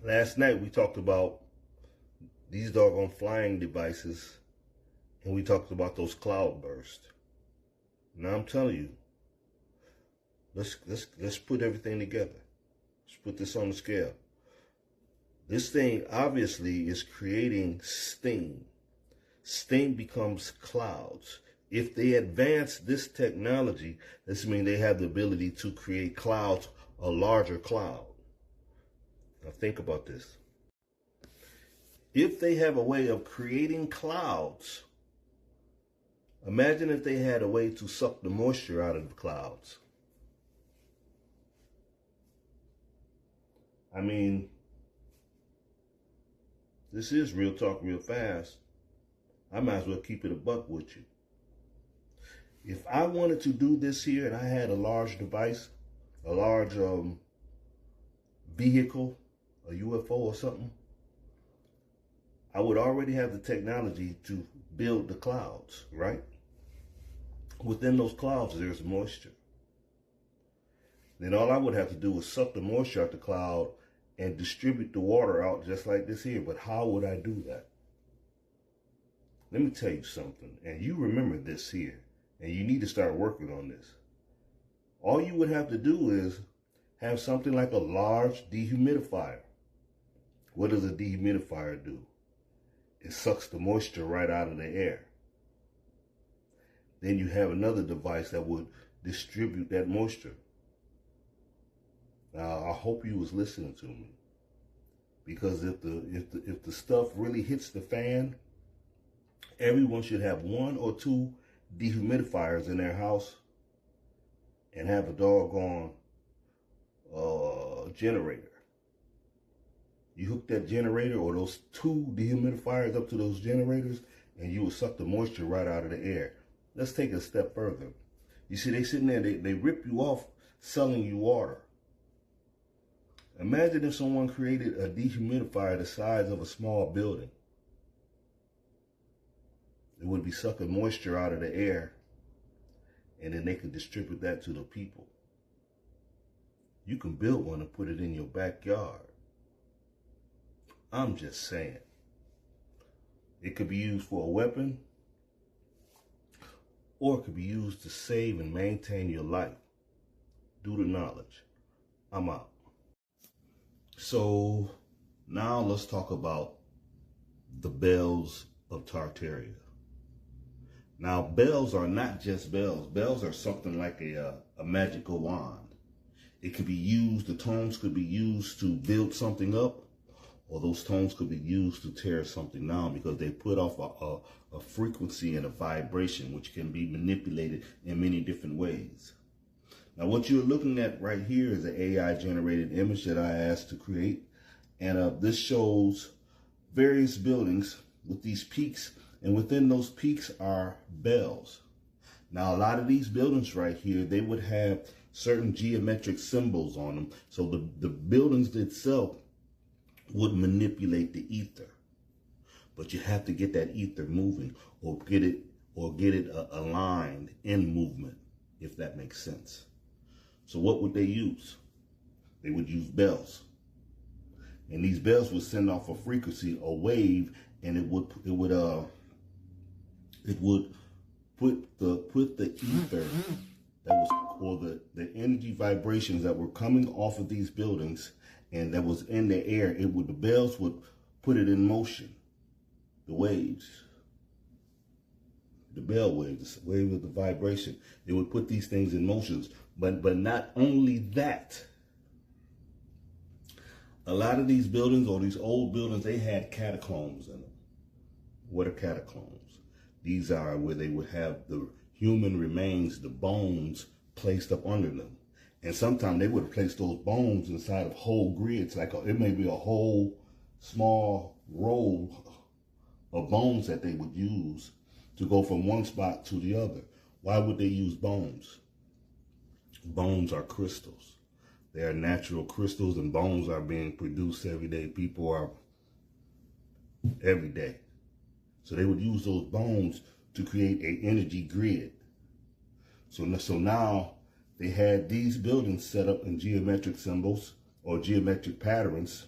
Last night we talked about these doggone flying devices, and we talked about those cloudbursts. Now I'm telling you, let's put everything together. Let's put this on the scale. This thing obviously is creating steam. Steam becomes clouds. If they advance this technology, this means they have the ability to create clouds, a larger cloud. Now think about this. If they have a way of creating clouds, imagine if they had a way to suck the moisture out of the clouds. I mean, this is real talk real fast. I might as well keep it a buck with you. If I wanted to do this here and I had a large device, a large vehicle, a UFO or something, I would already have the technology to build the clouds, right? Within those clouds, there's moisture. Then all I would have to do is suck the moisture out the cloud and distribute the water out just like this here. But how would I do that? Let me tell you something, and you remember this here, and you need to start working on this. All you would have to do is have something like a large dehumidifier. What does a dehumidifier do? It sucks the moisture right out of the air. Then you have another device that would distribute that moisture. Now, I hope you was listening to me, because if the stuff really hits the fan, everyone should have 1 or 2 dehumidifiers in their house and have a doggone generator. You hook that generator or those 2 dehumidifiers up to those generators, and you will suck the moisture right out of the air. Let's take it a step further. You see, they sitting there, they rip you off selling you water. Imagine if someone created a dehumidifier the size of a small building. It would be sucking moisture out of the air, and then they could distribute that to the people. You can build one and put it in your backyard. I'm just saying. It could be used for a weapon, or it could be used to save and maintain your life. Do the knowledge. I'm out. So now let's talk about the bells of Tartaria. Now, bells are not just bells. Bells are something like a magical wand. It could be used, the tones could be used to build something up, or those tones could be used to tear something down, because they put off a frequency and a vibration which can be manipulated in many different ways. Now, what you're looking at right here is an AI-generated image that I asked to create. And this shows various buildings with these peaks, and within those peaks are bells. Now, a lot of these buildings right here, they would have certain geometric symbols on them. So the buildings itself would manipulate the ether. But you have to get that ether moving, or get it aligned in movement, if that makes sense. So what would they use? They would use bells. And these bells would send off a frequency, a wave, and it would put the ether that was, or the energy vibrations that were coming off of these buildings and that was in the air, the bells would put it in motion. The waves, the bell waves, the wave of the vibration, they would put these things in motions. But not only that, a lot of these buildings, or these old buildings, they had catacombs in them. What are catacombs? These are where they would have the human remains, the bones, placed up under them. And sometimes they would place those bones inside of whole grids, like it may be a whole small row of bones that they would use to go from one spot to the other. Why would they use bones? Bones are crystals. They are natural crystals, and bones are being produced every day. People are every day. So they would use those bones to create an energy grid. So now they had these buildings set up in geometric symbols or geometric patterns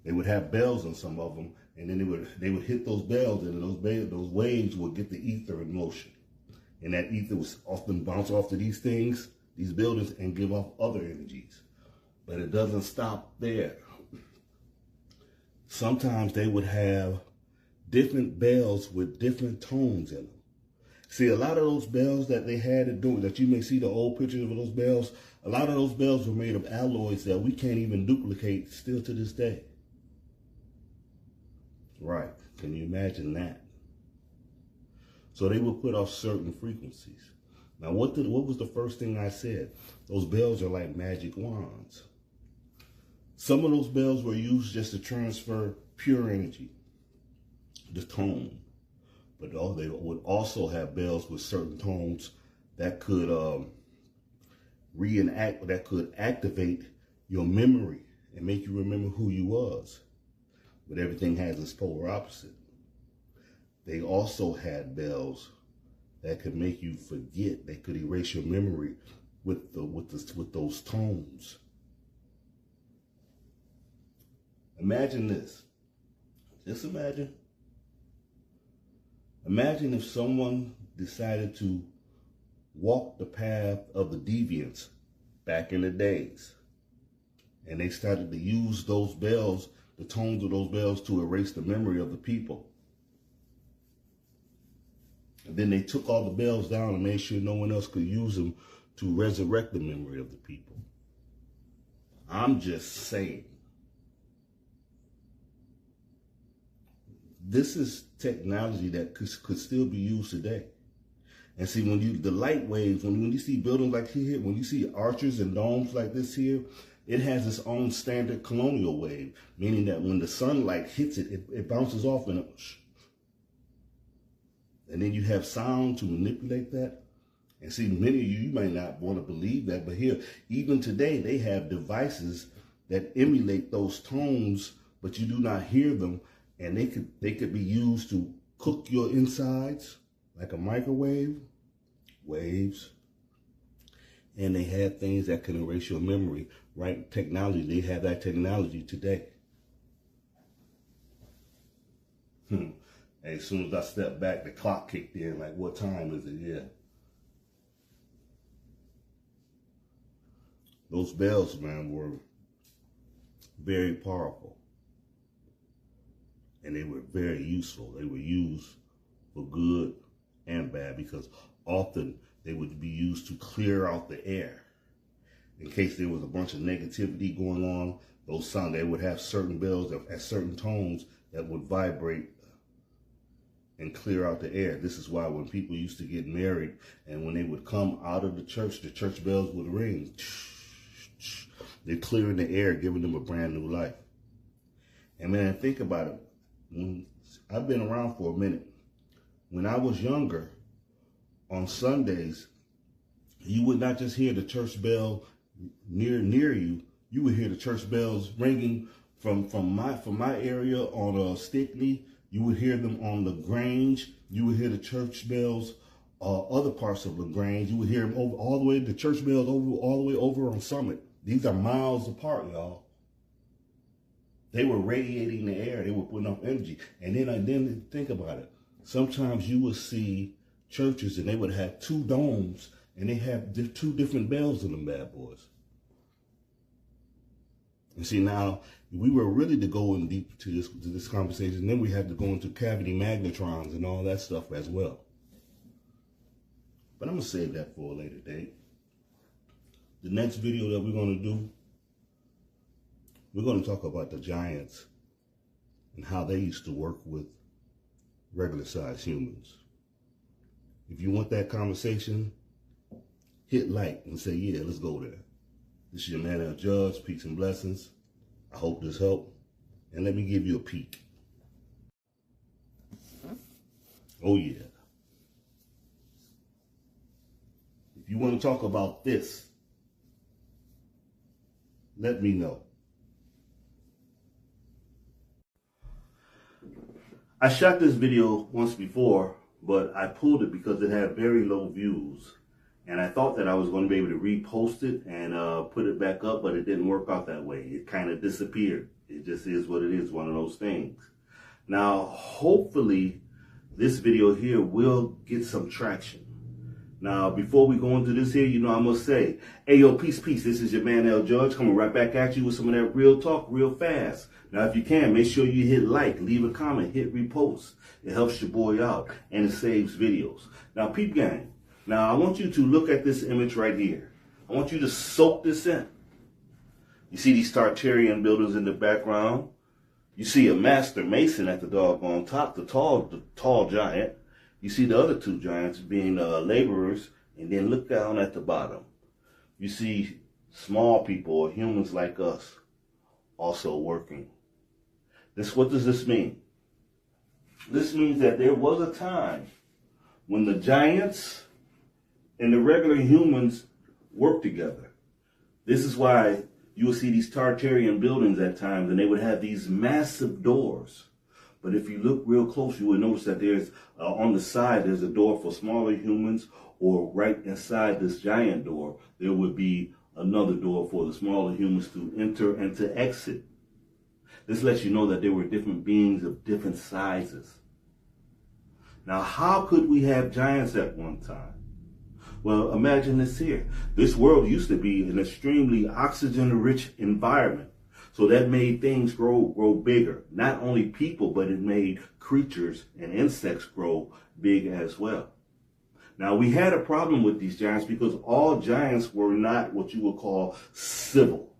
They would have bells on some of them, and then they would hit those bells, and those waves would get the ether in motion. And that ether was often bounce off to these things, these buildings, and give off other energies. But it doesn't stop there. Sometimes they would have different bells with different tones in them. See, a lot of those bells that they had that you may see the old pictures of those bells, a lot of those bells were made of alloys that we can't even duplicate still to this day. Right, can you imagine that? So they would put off certain frequencies. Now, what was the first thing I said? Those bells are like magic wands. Some of those bells were used just to transfer pure energy, the tone. But they would also have bells with certain tones that could activate your memory and make you remember who you was. But everything has its polar opposite. They also had bells that could make you forget. They could erase your memory with those tones. Imagine this. Just imagine. Imagine if someone decided to walk the path of the deviants back in the days, and they started to use those bells, the tones of those bells, to erase the memory of the people. And then they took all the bells down and made sure no one else could use them to resurrect the memory of the people. I'm just saying. This is technology that could still be used today. And see, the light waves, when you see buildings like here, when you see arches and domes like this here, it has its own standard colonial wave, meaning that when the sunlight hits it, it bounces off and then you have sound to manipulate that. And see, many of you might not want to believe that, but here, even today, they have devices that emulate those tones, but you do not hear them. And they could be used to cook your insides like a microwave, waves. And they had things that can erase your memory, right? Technology, they have that technology today. As soon as I stepped back, the clock kicked in, like, what time is it? Yeah. Those bells, man, were very powerful. And they were very useful. They were used for good and bad, because often they would be used to clear out the air. In case there was a bunch of negativity going on, they would have certain bells at certain tones that would vibrate and clear out the air. This is why when people used to get married and when they would come out of the church bells would ring. They're clearing the air, giving them a brand new life. And man, think about it. I've been around for a minute. When I was younger, on Sundays, you would not just hear the church bell near you. You would hear the church bells ringing from my area on Stickney. You would hear them on LaGrange. You would hear the church bells other parts of LaGrange. You would hear them all the way, the church bells all the way over on Summit. These are miles apart, y'all. They were radiating the air. They were putting off energy. And then think about it. Sometimes you would see churches and they would have two domes and they have two different bells in them bad boys. And see, now, we were really to go in deep to this conversation. And then we had to go into cavity magnetrons and all that stuff as well. But I'm going to save that for a later date. The next video that we're going to do, we're going to talk about the giants and how they used to work with regular sized humans. If you want that conversation, hit like and say, yeah, let's go there. This is your man, To El.Judge. Peace and blessings. I hope this helped. And let me give you a peek. Oh, yeah. If you want to talk about this, let me know. I shot this video once before, but I pulled it because it had very low views. And I thought that I was going to be able to repost it and put it back up, but it didn't work out that way. It kind of disappeared. It It just is what it is, one of those things. Now, hopefully, this video here will get some traction. Now, before we go into this here, I must say, hey, yo, peace. This is your man, To El.Judge, coming right back at you with some of that real talk real fast. Now, if you can, make sure you hit like, leave a comment, hit repost. It helps your boy out, and it saves videos. Now, peep gang, now I want you to look at this image right here. I want you to soak this in. You see these Tartarian buildings in the background. You see a master mason at the doggone top, the tall giant. You see the other two giants being laborers, and then look down at the bottom. You see small people or humans like us also working. What does this mean? This means that there was a time when the giants and the regular humans worked together. This is why you will see these Tartarian buildings at times, and they would have these massive doors. But if you look real close, you will notice that there's on the side, there's a door for smaller humans, or right inside this giant door, there would be another door for the smaller humans to enter and to exit. This lets you know that there were different beings of different sizes. Now, how could we have giants at one time? Well, imagine this here. This world used to be an extremely oxygen-rich environment. So that made things grow bigger. Not only people, but it made creatures and insects grow big as well. Now, we had a problem with these giants because all giants were not what you would call civil.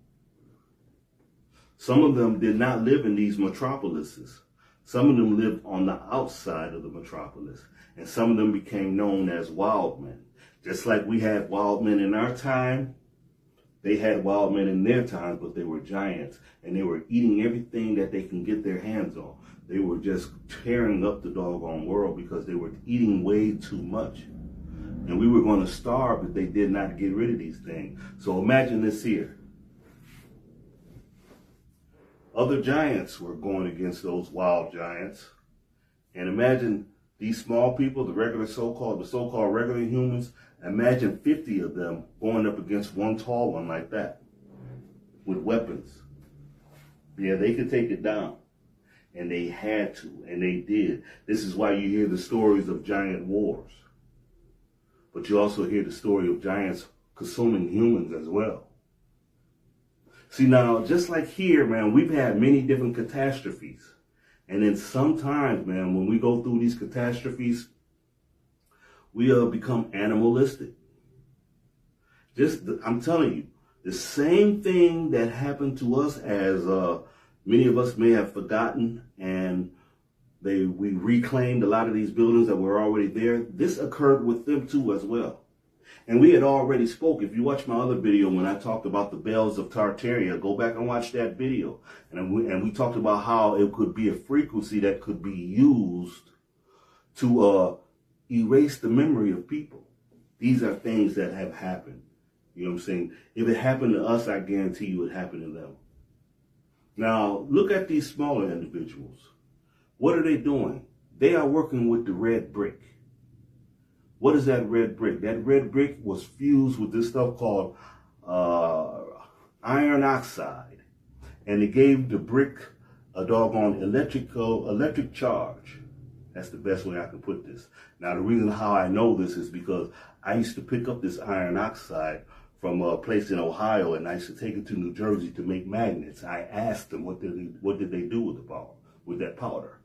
Some of them did not live in these metropolises. Some of them lived on the outside of the metropolis. And some of them became known as wild men. Just like we had wild men in our time, they had wild men in their time, but they were giants, and they were eating everything that they can get their hands on. They were just tearing up the doggone world because they were eating way too much. And we were going to starve if they did not get rid of these things. So imagine this here. Other giants were going against those wild giants. And imagine these small people, the so-called regular humans. Imagine 50 of them going up against one tall one like that with weapons. Yeah, they could take it down. And they had to, and they did. This is why you hear the stories of giant wars. But you also hear the story of giants consuming humans as well. See, now, just like here, man, we've had many different catastrophes. And then sometimes, man, when we go through these catastrophes, we become animalistic. I'm telling you, the same thing that happened to us, as many of us may have forgotten, and we reclaimed a lot of these buildings that were already there. This occurred with them too as well. And we had already spoke. If you watch my other video when I talked about the bells of Tartaria, go back and watch that video. And we talked about how it could be a frequency that could be used to erase the memory of people. These are things that have happened. You know what I'm saying? If it happened to us, I guarantee you it happened to them. Now, look at these smaller individuals. What are they doing? They are working with the red brick. What is that red brick? That red brick was fused with this stuff called iron oxide. And it gave the brick a doggone electric charge. That's the best way I can put this. Now, the reason how I know this is because I used to pick up this iron oxide from a place in Ohio, and I used to take it to New Jersey to make magnets. I asked them what did they do with that powder.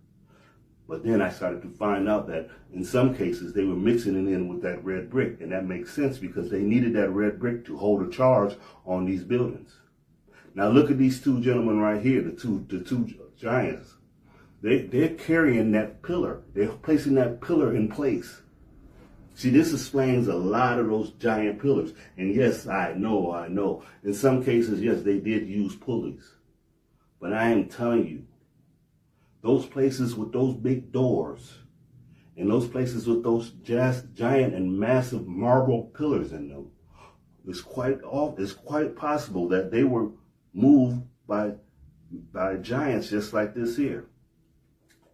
But then I started to find out that in some cases they were mixing it in with that red brick, and that makes sense because they needed that red brick to hold a charge on these buildings. Now look at these two gentlemen right here, the two giants. They're carrying that pillar. They're placing that pillar in place. See, this explains a lot of those giant pillars. And yes, I know. In some cases, yes, they did use pulleys. But I am telling you, those places with those big doors and those places with those giant and massive marble pillars in them, it's quite possible that they were moved by giants just like this here.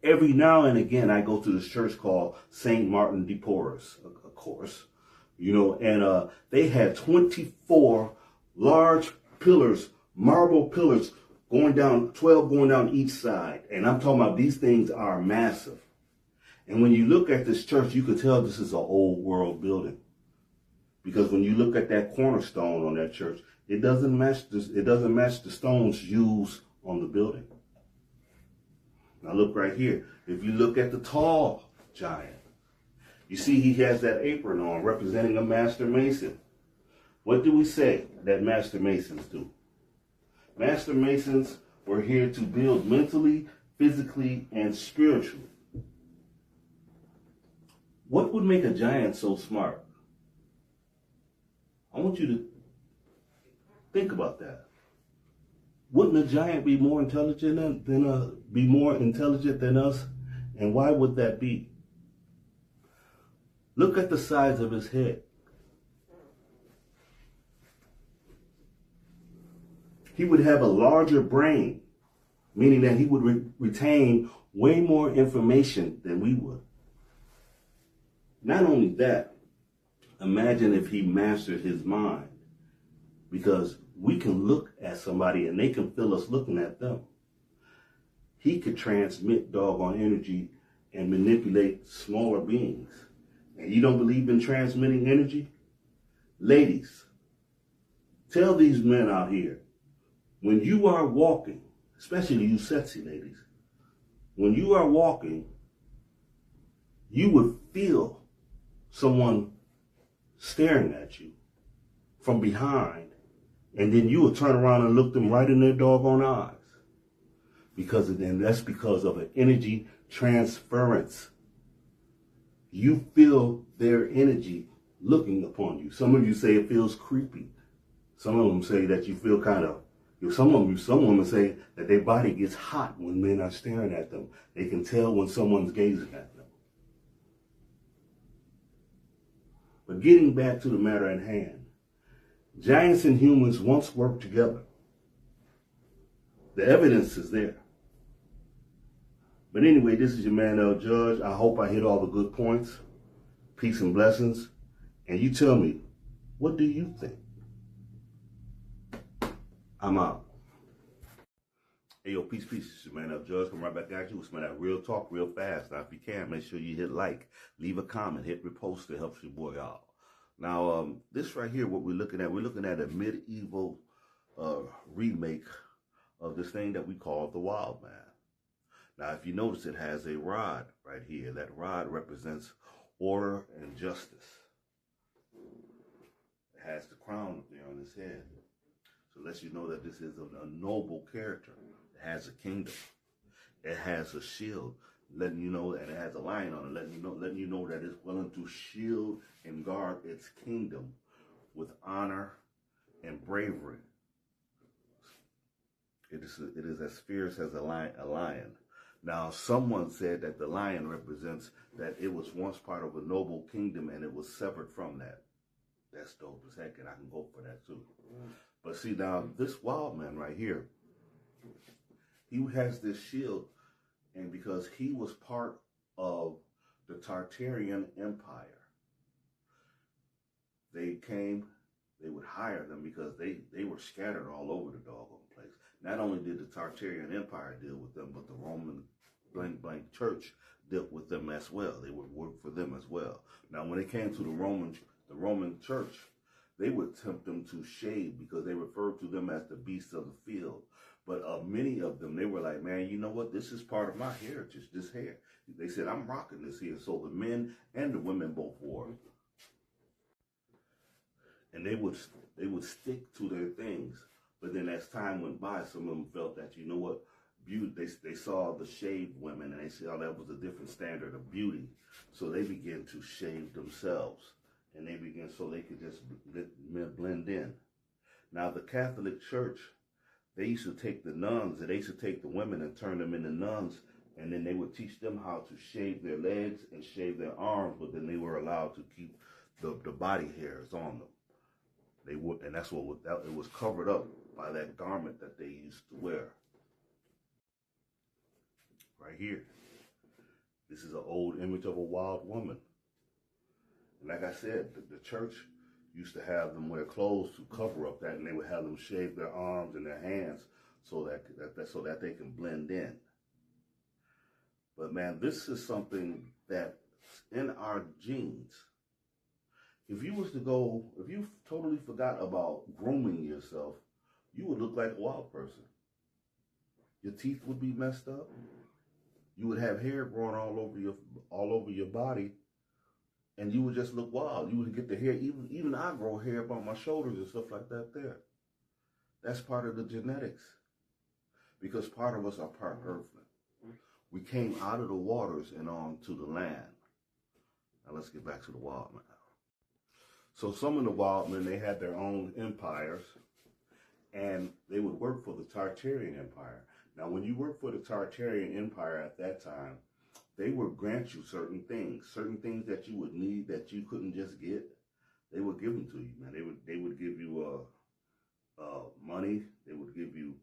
Every now and again, I go to this church called St. Martin de Porres, of course, and they had 24 large pillars, marble pillars, going down, 12 going down each side. And I'm talking about these things are massive. And when you look at this church, you could tell this is an old world building. Because when you look at that cornerstone on that church, it doesn't match the stones used on the building. Now look right here. If you look at the tall giant, you see he has that apron on representing a master mason. What do we say that master masons do? Master masons were here to build mentally, physically, and spiritually. What would make a giant so smart? I want you to think about that. Wouldn't a giant be more intelligent than us? And why would that be? Look at the size of his head. He would have a larger brain, meaning that he would retain way more information than we would. Not only that, imagine if he mastered his mind, because we can look at somebody and they can feel us looking at them. He could transmit doggone energy and manipulate smaller beings. And you don't believe in transmitting energy? Ladies, tell these men out here, when you are walking, especially you sexy ladies, when you are walking, you would feel someone staring at you from behind, and then you would turn around and look them right in their doggone eyes. That's because of an energy transference. You feel their energy looking upon you. Some of you say it feels creepy. Some of them say that you feel kind of, some women say that their body gets hot when men are staring at them. They can tell when someone's gazing at them. But getting back to the matter at hand, giants and humans once worked together. The evidence is there. But anyway, this is your man, To El.Judge. I hope I hit all the good points. Peace and blessings. And you tell me, what do you think? I'm out. Hey, yo, peace. It's your man, To El.Judge. Come right back at you with some of that real talk real fast. Now, if you can, make sure you hit like, leave a comment, hit repost. It helps your boy out. Now, this right here, what we're looking at a medieval remake of this thing that we call the Wild Man. Now, if you notice, it has a rod right here. That rod represents order and justice. It has the crown up there on his head. So it lets you know that this is a noble character. It has a kingdom. It has a shield, letting you know, and it has a lion on it, letting you know that it's willing to shield and guard its kingdom with honor and bravery. It is as fierce as a lion. Now, someone said that the lion represents that it was once part of a noble kingdom and it was severed from that. That's dope as heck, and I can go for that too. But see, now, this wild man right here, he has this shield, and because he was part of the Tartarian Empire, they would hire them because they were scattered all over the doggone place. Not only did the Tartarian Empire deal with them, but the Roman blank church dealt with them as well. They would work for them as well. Now, when it came to the Roman church, they would tempt them to shave because they referred to them as the beasts of the field. But many of them, they were like, man, you know what? This is part of my heritage, this hair. They said, I'm rocking this here. So the men and the women both wore it. And they would stick to their things. But then as time went by, some of them felt that, you know what, beauty, they saw the shaved women and they saw that was a different standard of beauty. So they began to shave themselves. And so they could just blend in. Now the Catholic Church, they used to take the nuns, and they used to take the women and turn them into nuns. And then they would teach them how to shave their legs and shave their arms, but then they were allowed to keep the body hairs on them. They would, and that's what it was covered up by that garment that they used to wear. Right here. This is an old image of a wild woman. And like I said, the church used to have them wear clothes to cover up that, and they would have them shave their arms and their hands so that they can blend in. But man, this is something that's in our genes. If you totally forgot about grooming yourself, you would look like a wild person. Your teeth would be messed up. You would have hair growing all over your body, and you would just look wild. You would get the hair, even I grow hair up on my shoulders and stuff like that there. That's part of the genetics. Because part of us are part earthling. We came out of the waters and on to the land. Now let's get back to the wild man. So some of the wild men, they had their own empires, and they would work for the Tartarian Empire. Now, when you work for the Tartarian Empire at that time, they would grant you certain things that you would need that you couldn't just get. They would give them to you, man. They would give you money. They would give you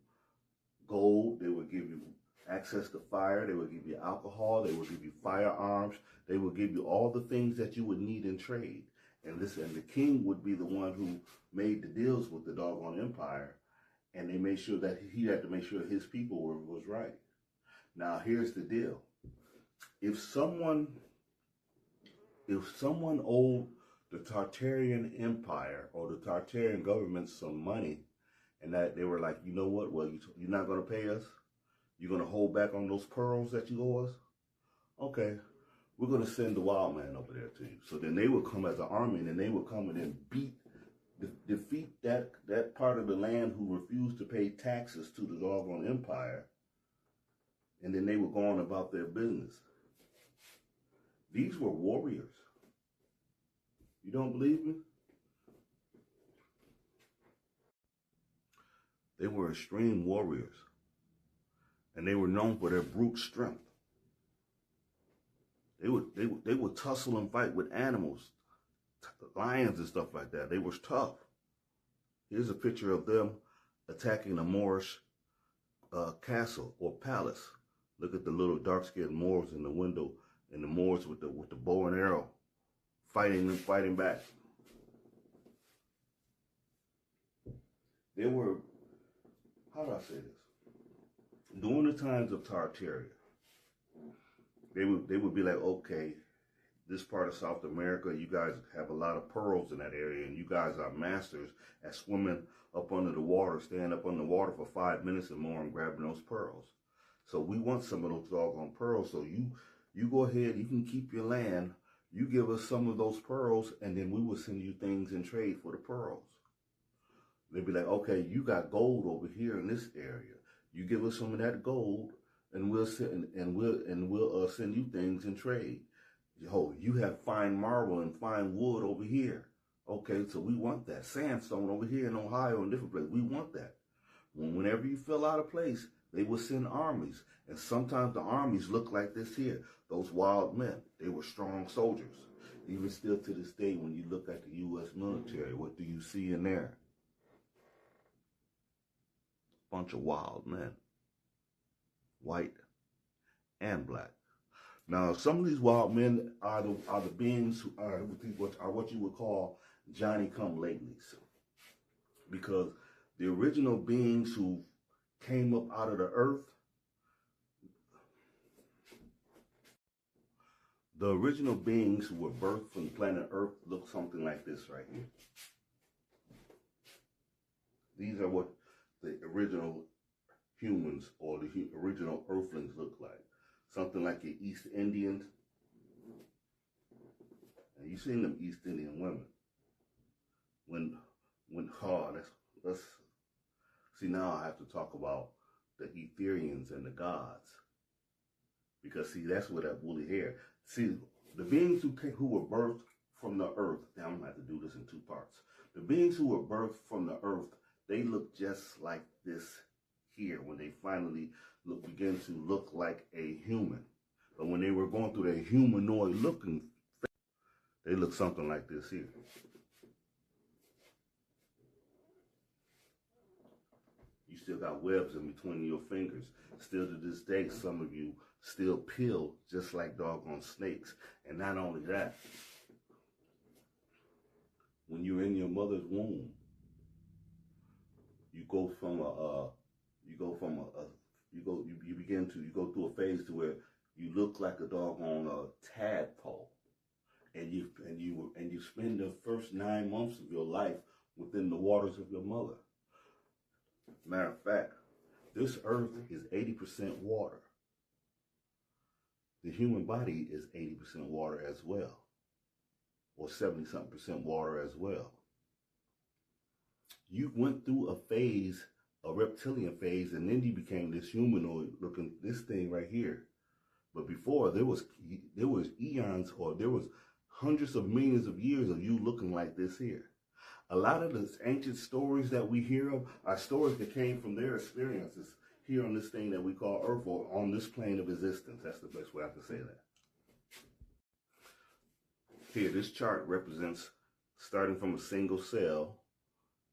gold. They would give you access to fire. They would give you alcohol. They would give you firearms. They would give you all the things that you would need in trade. And the king would be the one who made the deals with the doggone empire. And they made sure that he had to make sure his people was right. Now, here's the deal. If someone owed the Tartarian Empire or the Tartarian government some money, and that they were like, you know what, well, you're not going to pay us? You're going to hold back on those pearls that you owe us? Okay, we're going to send the wild man over there to you. So then they would come as an army, and then they would come and then defeat that part of the land who refused to pay taxes to the doggone empire, and then they were going about their business. These were warriors. You don't believe me? They were extreme warriors, and they were known for their brute strength. They would tussle and fight with animals, lions and stuff like that. They were tough. Here's a picture of them attacking a Moorish castle or palace. Look at the little dark-skinned Moors in the window, and the Moors with the bow and arrow, fighting back. They were, how do I say this? During the times of Tartaria, they would be like, okay, this part of South America, you guys have a lot of pearls in that area, and you guys are masters at swimming up under the water, staying up under the water for 5 minutes or more and grabbing those pearls. So we want some of those doggone pearls. So you go ahead, you can keep your land, you give us some of those pearls, and then we will send you things in trade for the pearls. They'd be like, okay, you got gold over here in this area. You give us some of that gold, and we'll send you things in trade. Oh, you have fine marble and fine wood over here. Okay, so we want that. Sandstone over here in Ohio and different places. We want that. Whenever you feel out of place, they will send armies. And sometimes the armies look like this here. Those wild men. They were strong soldiers. Even still to this day, when you look at the U.S. military, what do you see in there? Bunch of wild men. White and black. Now, some of these wild men are the beings who are what you would call Johnny-come-latelys, because the original beings who came up out of the earth, the original beings who were birthed from planet Earth look something like this right here. These are what the original humans or the original earthlings look like. Something like your East Indians. And you've seen them East Indian women. Let's see, now I have to talk about the Etherians and the gods. Because see, that's where that woolly hair. See, the beings who were birthed from the earth, now I'm going to have to do this in two parts. The beings who were birthed from the earth, they look just like this here when they finally begin to look like a human. But when they were going through their humanoid looking phase, they look something like this here. You still got webs in between your fingers. Still to this day, some of you still peel just like doggone snakes. And not only that, when you're in your mother's womb, you go from You go from you go through a phase to where you look like a doggone tadpole, and you spend the first 9 months of your life within the waters of your mother. Matter of fact, this earth is 80% water. The human body is 80% water as well, or 70-something% water as well. You went through a phase, a reptilian phase, and then you became this humanoid looking, this thing right here. But before, there was eons, or there was hundreds of millions of years of you looking like this here. A lot of the ancient stories that we hear of are stories that came from their experiences here on this thing that we call Earth, or on this plane of existence. That's the best way I can say that. Here, this chart represents starting from a single cell,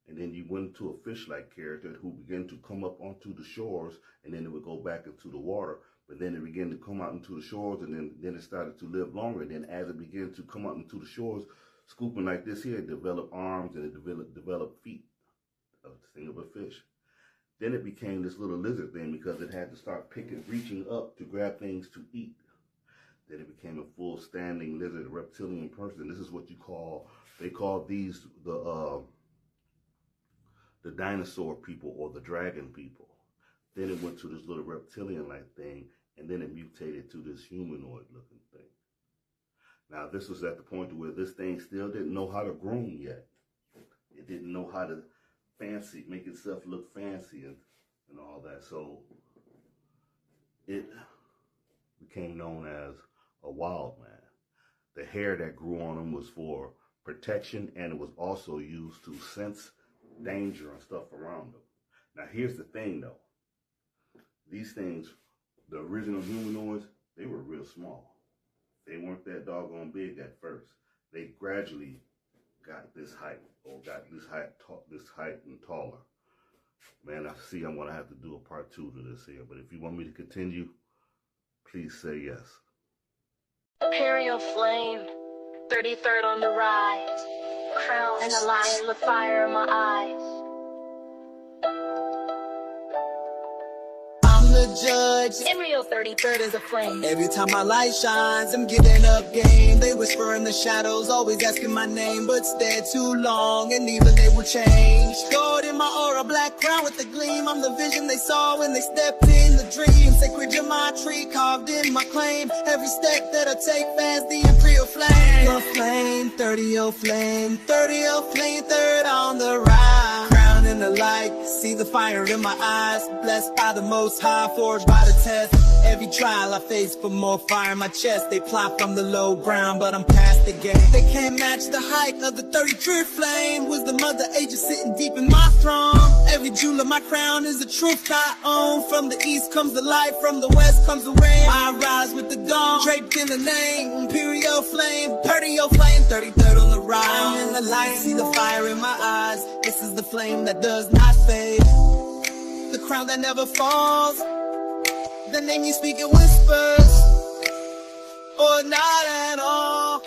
and then you went to a fish-like character who began to come up onto the shores, and then it would go back into the water. But then it began to come out into the shores, and then it started to live longer. And then as it began to come out into the shores, scooping like this here, it developed arms, and it developed feet, a thing of a fish. Then it became this little lizard thing because it had to start reaching up to grab things to eat. Then it became a full standing lizard, reptilian person. This is what they call these the dinosaur people, or the dragon people. Then it went to this little reptilian-like thing, and then it mutated to this humanoid-looking thing. Now, this was at the point where this thing still didn't know how to groom yet. It didn't know how to make itself look fancy and all that. So it became known as a wild man. The hair that grew on him was for protection, and it was also used to sense danger and stuff around them. Now, here's the thing, though. These things, the original humanoids, they were real small. They weren't that doggone big at first. They gradually got this height, or got this height and taller. Man, I see I'm going to have to do a part 2 to this here, but if you want me to continue, please say yes. Imperial flame, 33rd on the rise, crown and a lion with fire in my eyes. The judge. Imperial 33rd is a flame. Every time my light shines, I'm giving up game. They whisper in the shadows, always asking my name, but stay too long and even they will change. Gold in my aura, black crown with the gleam. I'm the vision they saw when they stepped in the dream. Sacred geometry carved in my claim. Every step that I take fast, the Imperial flame. The flame, 30 flame, 30 flame, third on the rise. Crown in the light, see the fire in my eyes. Blessed by the Most High, forged by the test. Every trial I face, for more fire in my chest. They plot from the low ground, but I'm past the game. They can't match the height of the 33rd flame. Wisdom of the ages sitting deep in my throne. Every jewel of my crown is the truth I own. From the east comes the light, from the west comes the rain. I rise with the dawn, draped in the name. Imperial flame, 30 flame, 33rd on the rise. I'm in the light, see the fire in my eyes. This is the flame that does not fade, the crown that never falls, the name you speak in whispers, or not at all.